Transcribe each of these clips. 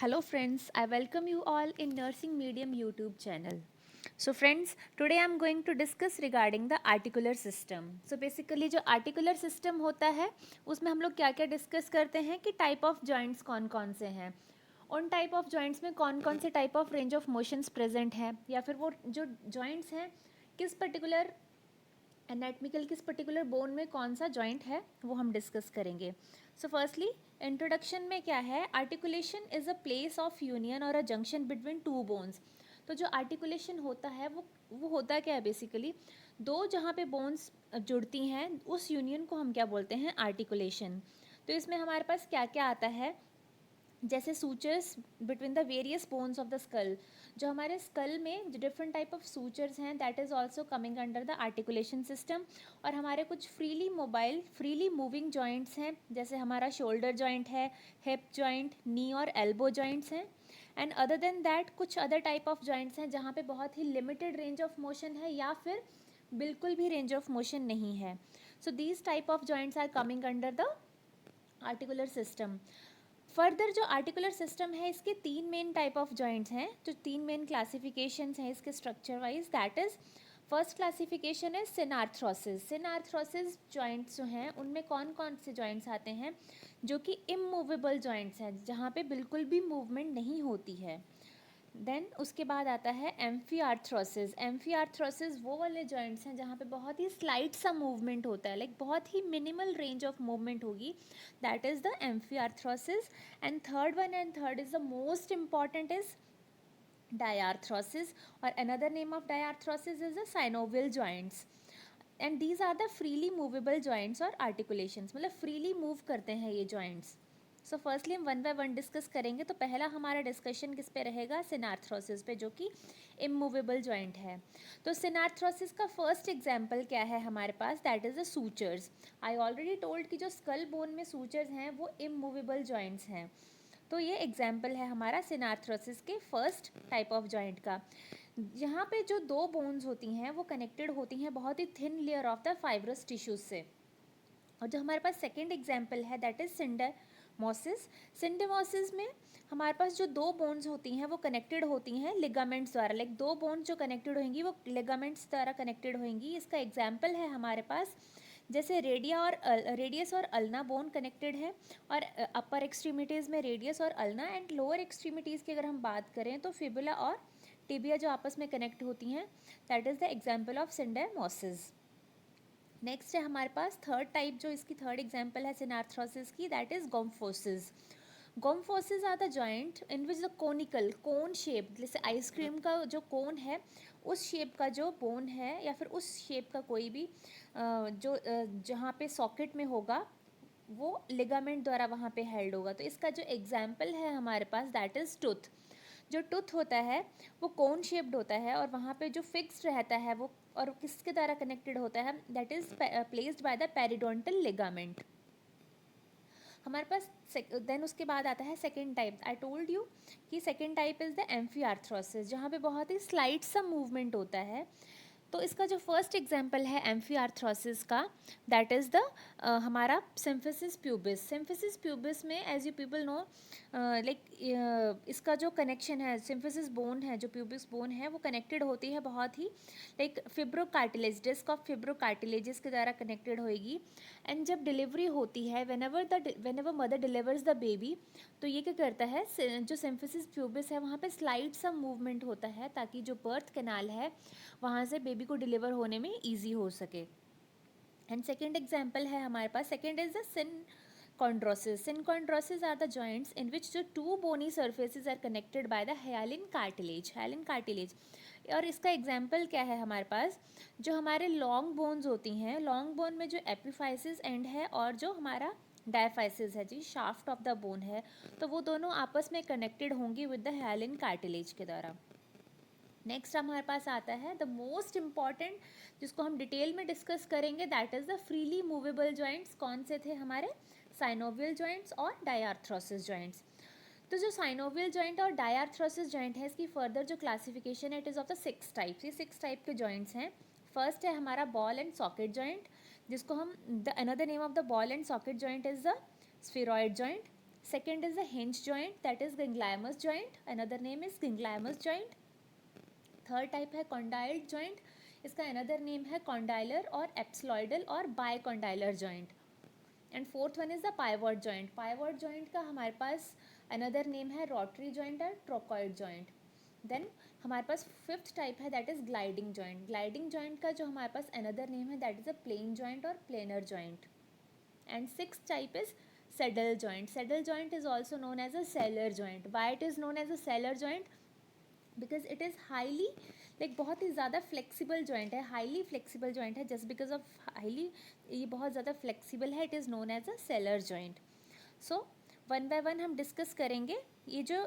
Hello friends, I welcome you all in Nursing Medium YouTube channel. So friends, today I am going to discuss regarding the articular system. So basically जो articular system होता है उसमें हम लोग क्या क्या discuss करते हैं कि टाइप ऑफ जॉइंट्स कौन कौन से हैं, उन टाइप ऑफ जॉइंट्स में कौन कौन से type of range of motions present है, या फिर वो जो जॉइंट्स हैं किस पर्टिकुलर एनाटमिकल किस पर्टिकुलर बोन में कौन सा जॉइंट है वो हम डिस्कस करेंगे. सो फर्स्टली इंट्रोडक्शन में क्या है, articulation is a place of union और a junction between two bones. तो जो आर्टिकुलेशन होता है वो होता क्या है, बेसिकली दो जहाँ पे बोन्स जुड़ती हैं उस यूनियन को हम क्या बोलते हैं, आर्टिकुलेशन. तो इसमें हमारे पास क्या क्या आता है, जैसे sutures between the various bones of the skull. जो हमारे स्कल में जो डिफरेंट टाइप ऑफ सूचर्स हैं that is also coming under the articulation system. और हमारे कुछ freely mobile freely moving joints हैं, जैसे हमारा शोल्डर जॉइंट है, हिप जॉइंट, नी और एल्बो जॉइंट्स हैं. एंड अदर देन दैट कुछ अदर टाइप ऑफ जॉइंट्स हैं जहाँ पे बहुत ही लिमिटेड रेंज ऑफ मोशन है या फिर बिल्कुल भी रेंज ऑफ मोशन नहीं है. So these type of joints are coming under the articular system. Further जो आर्टिकुलर सिस्टम है इसके तीन मेन टाइप ऑफ जॉइंट्स हैं, जो तीन मेन क्लासिफिकेशंस हैं इसके structure wise. That is first classification है सिनार्थ्रोसिस. सिनार्थ्रोसिस जॉइंट्स जो हैं उनमें कौन कौन से जॉइंट्स आते हैं, जो कि इमूवेबल जॉइंट्स हैं, जहाँ पे बिल्कुल भी मूवमेंट नहीं होती है. देन उसके बाद आता है एम्फीआर्थ्रोसिस. एम्फीआर्थ्रोसिस वो वाले जॉइंट्स हैं जहाँ पे बहुत ही स्लाइट सा मूवमेंट होता है, लाइक बहुत ही मिनिमल रेंज ऑफ मूवमेंट होगी. That is the amphiarthrosis. And third is the most important is diarthrosis, or another name of diarthrosis is the synovial joints. And these are the freely movable joints और articulations, मतलब freely move करते हैं ये joints. So firstly हम one by one discuss करेंगे. तो पहला हमारा डिस्कशन किस पे रहेगा, सिनार्थ्रोसिस पे, जो कि इमूवेबल जॉइंट है. तो सिनार्थ्रोसिस का फर्स्ट एग्जांपल क्या है हमारे पास, that is the sutures. I already told कि जो स्कल बोन में सूचर्स हैं वो इमूवेबल जॉइंट्स हैं. तो ये एग्जाम्पल है हमारा सिनार्थ्रोसिस के फर्स्ट टाइप ऑफ जॉइंट का. यहाँ पे जो दो बोन्स होती हैं वो कनेक्टेड होती हैं बहुत ही thin layer of the fibrous tissues से. और जो हमारे पास सेकेंड एग्जाम्पल है दैट इज सिंडेमोसिस. सिंडेमोसिस में हमारे पास जो दो बोन्स होती हैं वो कनेक्टेड होती हैं लिगामेंट्स द्वारा, लाइक दो बोन्स जो कनेक्टेड होंगी वो लिगामेंट्स द्वारा कनेक्टेड होंगी. इसका एग्जाम्पल है हमारे पास जैसे रेडियस और अल्ना बोन कनेक्टेड है, और अपर एक्सट्रीमिटीज़ में रेडियस और अल्ना. एंड लोअर एक्सट्रीमिटीज़ की अगर हम बात करें तो फिबुला और टिबिया जो आपस में कनेक्ट होती हैं, that is the example of syndesmosis. Next है हमारे पास थर्ड टाइप, जो इसकी थर्ड एग्जाम्पल है सिनार्थ्रोसिस की, that is gomphosis. Gomphosis are the joint in which the conical cone shape, जैसे आइसक्रीम का जो कोन है उस शेप का जो बोन है या फिर उस शेप का कोई भी जो जहाँ पे सॉकेट में होगा वो लिगामेंट द्वारा वहाँ पे हेल्ड होगा. तो इसका जो एग्जाम्पल है हमारे पास दैट इज़ टूथ. जो टूथ होता है वो कोन शेप्ड होता है और वहाँ पे जो फिक्स्ड रहता है वो और किसके द्वारा कनेक्टेड होता है, that is placed by the periodontal ligament. हमारे पास देन उसके बाद आता है second type. I told you कि सेकेंड टाइप इज़ द एम्फीआर्थ्रोसिस, जहाँ पे बहुत ही स्लाइट सा मूवमेंट होता है. तो इसका जो फर्स्ट एग्जाम्पल है एम्फीआर्थ्रोसिस का, दैट इज़ द हमारा सिम्फिसिस प्यूबिस. सिम्फिसिस प्यूबिस में as you people know like इसका जो कनेक्शन है, सिम्फिसिस बोन है, जो प्यूबिस बोन है वो कनेक्टेड होती है बहुत ही लाइक फिब्रोकार्टिलेज, डिस्क ऑफ फिब्रोकार्टिलेजेस के द्वारा कनेक्टेड होएगी. एंड जब डिलीवरी होती है, whenever mother delivers the baby, तो ये क्या करता है, जो सिम्फिसिस प्यूबिस है वहाँ पे स्लाइड सा मूवमेंट होता है ताकि जो बर्थ कैनाल है वहाँ से बेबी को डिलीवर होने में ईजी हो सके. एंड सेकेंड एग्जाम्पल है हमारे पास, second is the synchondrosis. Synchondrosis are the joints in which जो two bony surfaces are connected by the hyaline cartilage. और इसका एग्जाम्पल क्या है हमारे पास, जो हमारे लॉन्ग बोन्स होती हैं, लॉन्ग बोन में जो एपिफाइसिस एंड है और जो हमारा डायफाइसिस है जी, शाफ्ट ऑफ द बोन है, तो वो दोनों आपस में कनेक्टेड होंगी विद द हाइलिन कार्टिलेज के द्वारा. नेक्स्ट हमारे पास आता है द मोस्ट इम्पॉर्टेंट, जिसको हम डिटेल में डिस्कस करेंगे, that is the freely movable joints. कौन से थे हमारे, साइनोवियल जॉइंट्स और डायआर्थ्रोसिस जॉइंट्स. तो जो साइनोवियल जॉइंट और डायआर्थ्रोसिस जॉइंट है इसकी फर्दर जो क्लासिफिकेशन है it is of the 6 types. ये 6 टाइप के जॉइंट्स हैं. फर्स्ट है हमारा बॉल एंड सॉकेट जॉइंट, जिसको हम the another name of the ball and socket joint is the spheroid joint. Second is a hinge joint, that is gangliomous joint, another name is gangliomous joint. Third type है condyloid joint, इसका another name है condylar और ellipsoidal और bicondylar joint. And fourth one is the pivot joint. Pivot joint का हमारे पास another name है rotary joint और ट्रोकॉइड जॉइंट. देन हमारे पास फिफ्थ टाइप है that is gliding joint. Gliding joint का जो हमारे पास अनदर नेम है that is a plane joint और planar joint. And sixth type is saddle joint. Saddle joint is also known as a sellar joint. Why it is known as a sellar joint? Because it is highly like बहुत ही ज़्यादा flexible joint है, highly flexible joint है. Just because of highly ये बहुत ज़्यादा flexible है, it is known as a sellar joint. So one by one हम डिस्कस करेंगे. ये जो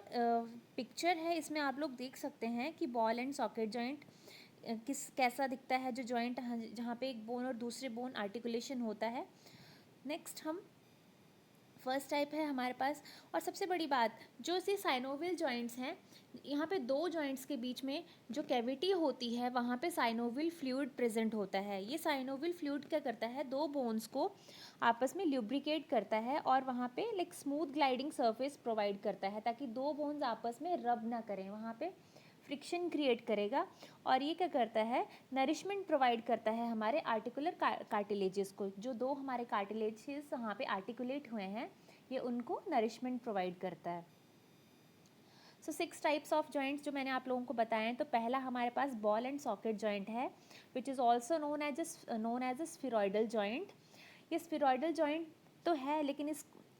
पिक्चर है इसमें आप लोग देख सकते हैं कि बॉल एंड सॉकेट जॉइंट कैसा दिखता है, जो जॉइंट जहाँ पे एक बोन और दूसरे बोन आर्टिकुलेशन होता है. नेक्स्ट हम फर्स्ट टाइप है हमारे पास. और सबसे बड़ी बात, जो सी साइनोवियल जॉइंट्स हैं, यहाँ पे दो जॉइंट्स के बीच में जो कैविटी होती है वहाँ पे साइनोवियल फ्लूइड प्रेजेंट होता है. ये साइनोवियल फ्लूइड क्या करता है, दो बोन्स को आपस में ल्यूब्रिकेट करता है और वहाँ पे like smooth gliding surface provide करता है ताकि दो बोन्स आपस में रब ना करें, वहाँ पे फ्रिक्शन क्रिएट करेगा. और ये क्या करता है, नरिशमेंट प्रोवाइड करता है हमारे आर्टिकुलर कार्टिलेजेस को. जो दो हमारे कार्टिलेजेस वहाँ पे आर्टिकुलेट हुए हैं, ये उनको नरिशमेंट प्रोवाइड करता है. सो 6 टाइप्स ऑफ जॉइंट्स जो मैंने आप लोगों को बताए हैं. तो पहला हमारे पास बॉल एंड सॉकेट जॉइंट है, which is also known as a spheroidal joint. ये स्फीरॉइडल जॉइंट तो है, लेकिन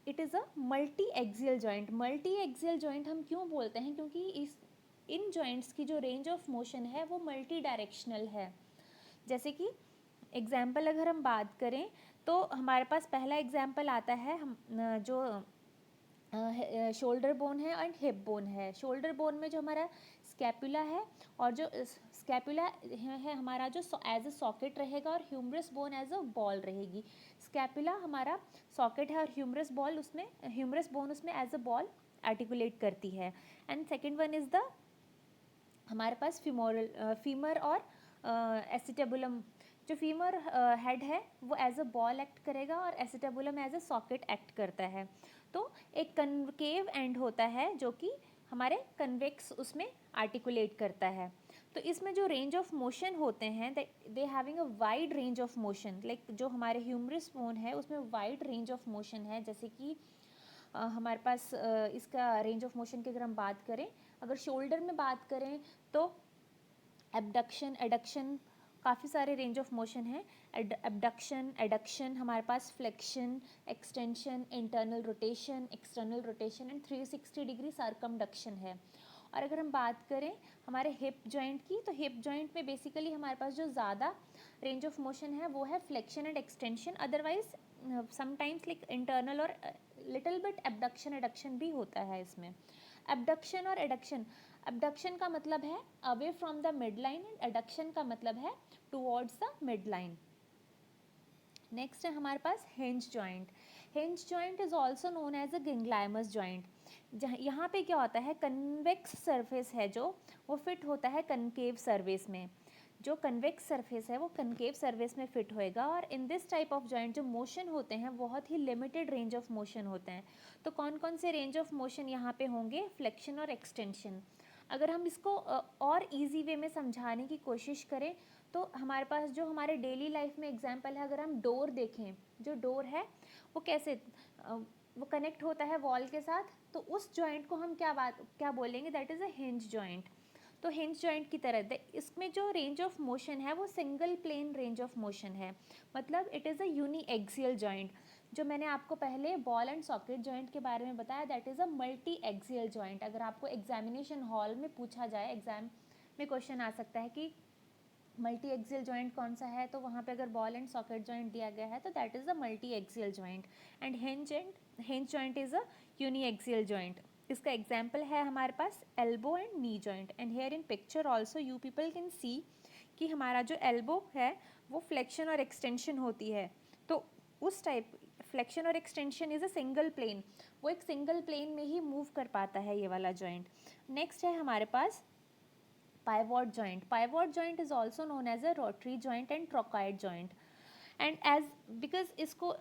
it is a multi axial joint. Multi axial joint हम क्यों बोलते हैं, क्योंकि इन जॉइंट्स की जो रेंज ऑफ मोशन है वो मल्टी डायरेक्शनल है. जैसे कि एग्जाम्पल अगर हम बात करें तो हमारे पास पहला एग्जाम्पल आता है जो शोल्डर बोन है एंड हिप बोन है. शोल्डर बोन में जो हमारा स्कैपुला है और जो स्कैपुला है हमारा जो एज अ सॉकेट रहेगा और humerus bone as a ball रहेगी. स्कैपुला हमारा सॉकेट है और ह्यूमरस बोन उसमें एज अ बॉल आर्टिकुलेट करती है. And second one is the हमारे पास फीमर और एसिटेबुलम. जो फीमर हेड है वो एज अ बॉल एक्ट करेगा और acetabulum as a socket act करता है. तो एक कन्केव एंड होता है जो कि हमारे कन्वेक्स उसमें आर्टिकुलेट करता है. तो इसमें जो रेंज ऑफ मोशन होते हैं they having a wide range of motion. Like जो हमारे ह्यूमरस बोन है उसमें वाइड रेंज ऑफ मोशन है. जैसे कि हमारे पास इसका रेंज ऑफ मोशन की अगर हम बात करें, अगर शोल्डर में बात करें तो एबडक्शन एडक्शन काफ़ी सारे रेंज ऑफ मोशन है. एबडक्शन एडक्शन हमारे पास flexion extension internal rotation external rotation and 360 degree circumduction है. और अगर हम बात करें हमारे हिप जॉइंट की, तो हिप जॉइंट में बेसिकली हमारे पास जो ज़्यादा रेंज ऑफ मोशन है वो है flexion and extension. Otherwise sometimes like internal और लिटिल बिट एबडक्शन एडक्शन भी होता है इसमें. एबडक्शन और एडक्शन, एबडक्शन का मतलब है away from the mid line एंड एडक्शन का मतलब है towards the mid line. Next है हमारे पास hinge joint. Hinge joint is also known as a ginglymus joint. यहाँ पे क्या होता है, कन्वेक्स सरफेस है जो वो फिट होता है कनकेव सरफेस में. जो कन्वेक्स सरफेस है वो कनकेव सरफेस में फिट होएगा. और in this type of joint जो मोशन होते हैं बहुत ही लिमिटेड रेंज ऑफ मोशन होते हैं. तो कौन कौन से रेंज ऑफ मोशन यहाँ पे होंगे, फ्लेक्शन और एक्सटेंशन. अगर हम इसको और इजी वे में समझाने की कोशिश करें तो हमारे पास जो हमारे डेली लाइफ में एग्जांपल है, अगर हम डोर देखें, जो डोर है वो कैसे वो कनेक्ट होता है वॉल के साथ, तो उस जॉइंट को हम क्या बोलेंगे, that is a hinge joint. तो हिंज जॉइंट की तरह इसमें जो रेंज ऑफ मोशन है वो single plane range of motion है. मतलब it is a uni axial joint. जो मैंने आपको पहले बॉल एंड सॉकेट जॉइंट के बारे में बताया, that is a multi axial joint. अगर आपको एग्जामिनेशन हॉल में पूछा जाए, एग्जाम में क्वेश्चन आ सकता है कि मल्टी एक्सियल जॉइंट कौन सा है, तो वहाँ पे अगर बॉल एंड सॉकेट जॉइंट दिया गया है तो that is a multi axial joint. And hinge joint is a uni axial joint. इसका एग्जाम्पल है हमारे पास elbow and knee joint. And here in picture also you people can see कि हमारा जो एल्बो है वो फ्लेक्शन और एक्सटेंशन होती है. तो उस टाइप फ्लेक्शन और extension is a single plane, वो एक सिंगल प्लेन में ही मूव कर पाता है ये वाला जॉइंट. नेक्स्ट है हमारे पास pivot joint. Pivot joint is also known as a rotary joint and trochoid joint. And as because इसको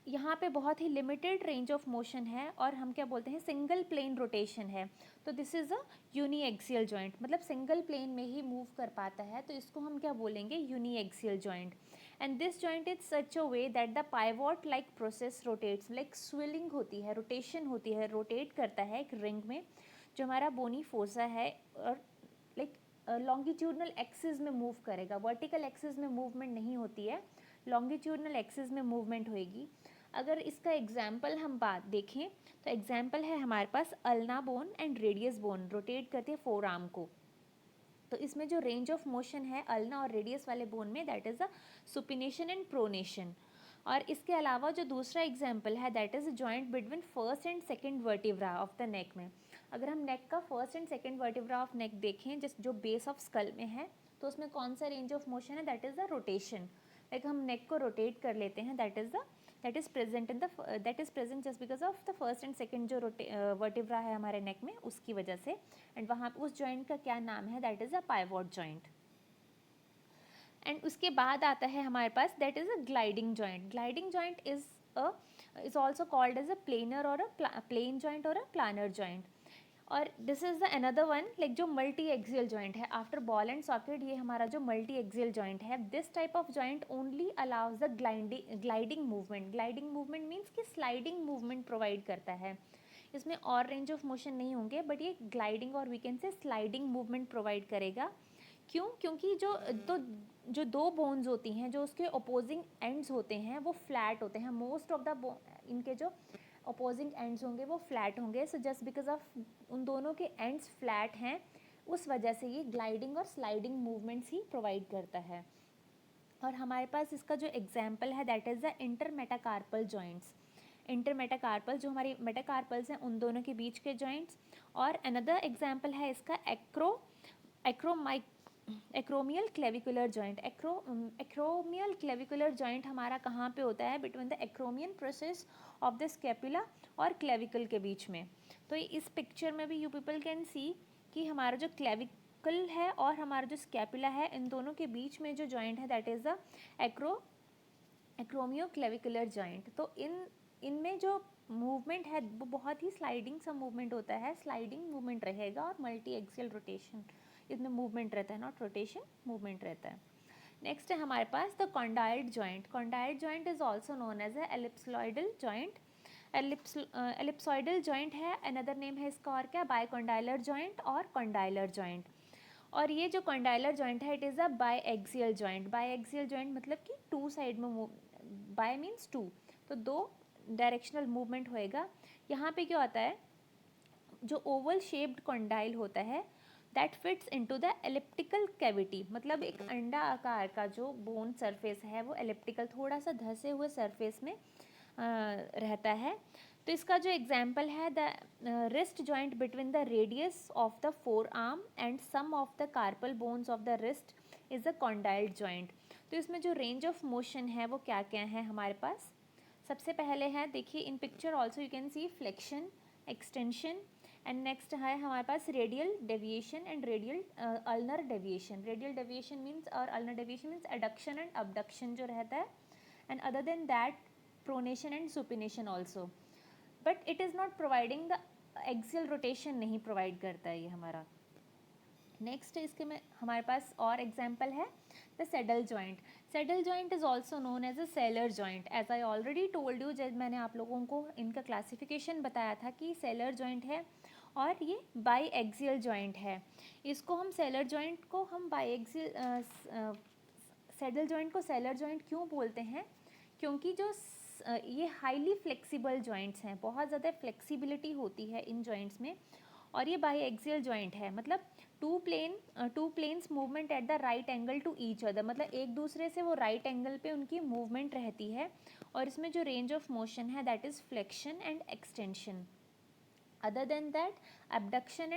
यहाँ पे बहुत ही लिमिटेड रेंज ऑफ मोशन है और हम क्या बोलते हैं सिंगल प्लेन रोटेशन है, तो this is a uni axial joint, मतलब सिंगल प्लेन में ही मूव कर पाता है, तो इसको हम क्या बोलेंगे uni axial joint. And this joint is such a way that the pivot like process rotates, like swivelling होती है, रोटेशन होती है, रोटेट करता है एक रिंग में, जो हमारा बोनी फोसा है, और लाइक लॉन्गिट्यूडनल एक्सिस में मूव करेगा, वर्टिकल एक्सिस में मूवमेंट नहीं होती है, लॉन्गिट्यूडनल एक्सिस में मूवमेंट होएगी। अगर इसका एग्जाम्पल हम बात देखें तो एग्जाम्पल है हमारे पास ulna bone and radius bone, rotate करती है फोर आर्म को। तो इसमें जो रेंज ऑफ मोशन है अल्ना और रेडियस वाले बोन में, that is the supination and pronation. और इसके अलावा जो दूसरा एग्जाम्पल है that is joint between first and second vertebra of the neck में। अगर हम नेक का first and second vertebra of neck देखें जिस जो बेस ऑफ स्कल में है, तो उसमें कौन सा रेंज ऑफ मोशन है, that is the rotation. Like हम नेक को रोटेट कर लेते हैं, that is present in the that is present just because of the first and second जो वर्टिब्रा है हमारे नेक में, उसकी वजह से। एंड वहाँ उस जॉइंट का क्या नाम है, that is a pivot joint. And उसके बाद आता है हमारे पास that is a gliding joint. Gliding joint is also called as a planar और अ प्लेन जॉइंट और अ प्लानर जॉइंट। और this is the another one like जो मल्टी एक्सियल जॉइंट है आफ्टर बॉल एंड सॉकेट, ये हमारा जो multi axial joint है, this type of joint only allows the gliding movement. Gliding movement means कि sliding movement provide करता है, इसमें और रेंज ऑफ मोशन नहीं होंगे, बट ये ग्लाइडिंग और we can say sliding movement provide करेगा। क्यों? क्योंकि जो दो बोन्स होती हैं, जो उसके अपोजिंग एंड्स होते हैं वो फ्लैट होते हैं, मोस्ट ऑफ द इनके जो अपोजिंग एंड्स होंगे वो फ्लैट होंगे। सो जस्ट बिकॉज ऑफ उन दोनों के एंड्स फ्लैट हैं, उस वजह से ये ग्लाइडिंग और स्लाइडिंग मूवमेंट्स ही प्रोवाइड करता है। और हमारे पास इसका जो एग्जाम्पल है दैट इज़ द इंटरमेटाकार्पल जॉइंट्स। इंटरमेटाकार्पल जो हमारी मेटाकार्पल्स हैं उन दोनों के बीच के जॉइंट्स। और अनदर एग्जाम्पल है इसका acromial clavicular joint. Acromial clavicular joint हमारा कहाँ पे होता है, between the acromion process of the scapula और क्लेविकल के बीच में। तो इस पिक्चर में भी यू पीपल कैन सी कि हमारा जो क्लेविकल है और हमारा जो स्कैपुला है, इन दोनों के बीच में जो जॉइंट है that is the acromio clavicular joint. तो इनमें जो मूवमेंट है वो बहुत ही स्लाइडिंग सा मूवमेंट होता है, स्लाइडिंग मूवमेंट रहेगा और मल्टी एक्सियल रोटेशन इसमें मूवमेंट रहता है, नॉट रोटेशन, मूवमेंट रहता है। नेक्स्ट है हमारे पास the condyloid joint. Condyloid joint is also known as a ellipsoidal joint. Ellipsoidal joint है, अनदर नेम है इसका और क्या, बाइकॉन्डाइलर जॉइंट और कॉन्डाइलर जॉइंट। और ये जो कॉन्डाइलर जॉइंट है it is a bi axial joint. Bi axial joint मतलब कि टू साइड में मूव, बाय मीन्स टू, तो दो डायरेक्शनल मूवमेंट होएगा। यहाँ पे क्या होता है, जो ओवल शेप्ड कॉन्डाइल होता है that fits into the elliptical cavity, मतलब एक अंडा आकार का जो बोन सरफेस है वो एलिप्टिकल थोड़ा सा धंसे हुए सरफेस में रहता है। तो इसका जो एग्जाम्पल है the wrist joint between the radius of the forearm and some of the carpal bones of the wrist is the condyloid joint. तो इसमें जो रेंज ऑफ मोशन है वो क्या क्या है हमारे पास, सबसे पहले है देखिए in picture also you can see flexion, extension, and next है हमारे पास radial deviation and radial ulnar deviation. Radial deviation means और ulnar deviation means adduction and abduction जो रहता है, and other than that pronation and supination also, but it is not providing the axial rotation, नहीं provide करता है ये हमारा। Next इसके में हमारे पास और एग्जाम्पल है the saddle joint. Saddle joint is also known as a sellar joint. As I already told you, जब मैंने आप लोगों को इनका क्लासिफिकेशन बताया था कि सेलर जॉइंट है और ये बाई एक्सियल जॉइंट है। इसको हम सेलर जॉइंट को हम बाई एक्सियल, सेडल जॉइंट को सेलर जॉइंट क्यों बोलते हैं, क्योंकि जो ये हाईली फ्लेक्सिबल जॉइंट्स हैं, बहुत ज़्यादा फ्लेक्सिबिलिटी होती है इन जॉइंट्स में। और ये बाई एक्सियल जॉइंट है, मतलब two planes movement at the right angle to each other, मतलब एक दूसरे से वो राइट एंगल पे उनकी मूवमेंट रहती है। और इसमें जो रेंज ऑफ मोशन है that is flexion and extension. Other than that abduction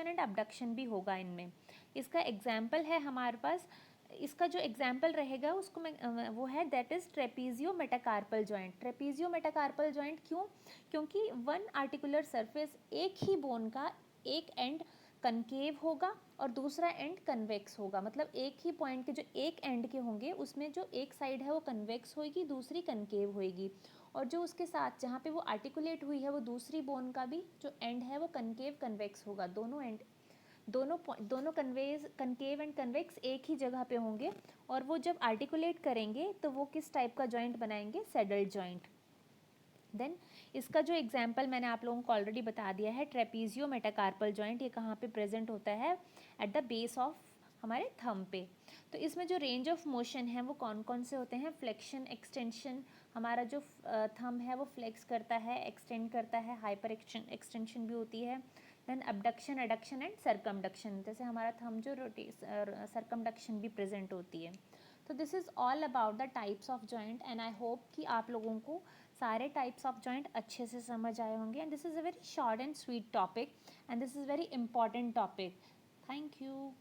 and abduction भी होगा इनमें। इसका एग्जाम्पल है हमारे पास, इसका जो एग्जाम्पल रहेगा उसको मैं वो है that is trapezio metacarpal joint. Trapezio metacarpal joint क्यों, क्योंकि वन आर्टिकुलर सरफेस, एक ही बोन का एक एंड कनकेव होगा और दूसरा एंड कन्वेक्स होगा, मतलब एक ही पॉइंट के जो एक एंड के होंगे उसमें जो एक साइड है वो कन्वेक्स होएगी, दूसरी कनकेव होएगी, और जो उसके साथ जहाँ पे वो आर्टिकुलेट हुई है वो दूसरी बोन का भी जो एंड है वो कनकेव कन्वेक्स होगा। दोनों एंड दोनों कनकेव एंड कन्वेक्स एक ही जगह पे होंगे, और वो जब आर्टिकुलेट करेंगे तो वो किस टाइप का जॉइंट बनाएंगे, सैडल जॉइंट। देन इसका जो एग्जाम्पल मैंने आप लोगों को ऑलरेडी बता दिया है, ट्रेपीजियो मेटाकार्पल जॉइंट, ये कहाँ पे प्रेजेंट होता है, एट द बेस ऑफ हमारे थंब पे। तो इसमें जो रेंज ऑफ मोशन है वो कौन कौन से होते हैं, फ्लेक्शन, एक्सटेंशन, हमारा जो थंब है वो फ्लेक्स करता है, एक्सटेंड करता है, हाइपर एक्सटेंशन भी होती है, then abduction, adduction and circumduction, जैसे हमारा थंब जो सरकमडक्शन भी प्रेजेंट होती है। तो this is all about the types of joint, and I hope कि आप लोगों को सारे टाइप्स ऑफ जॉइंट अच्छे से समझ आए होंगे, and this is a very short and sweet topic, and this is very important topic. Thank you.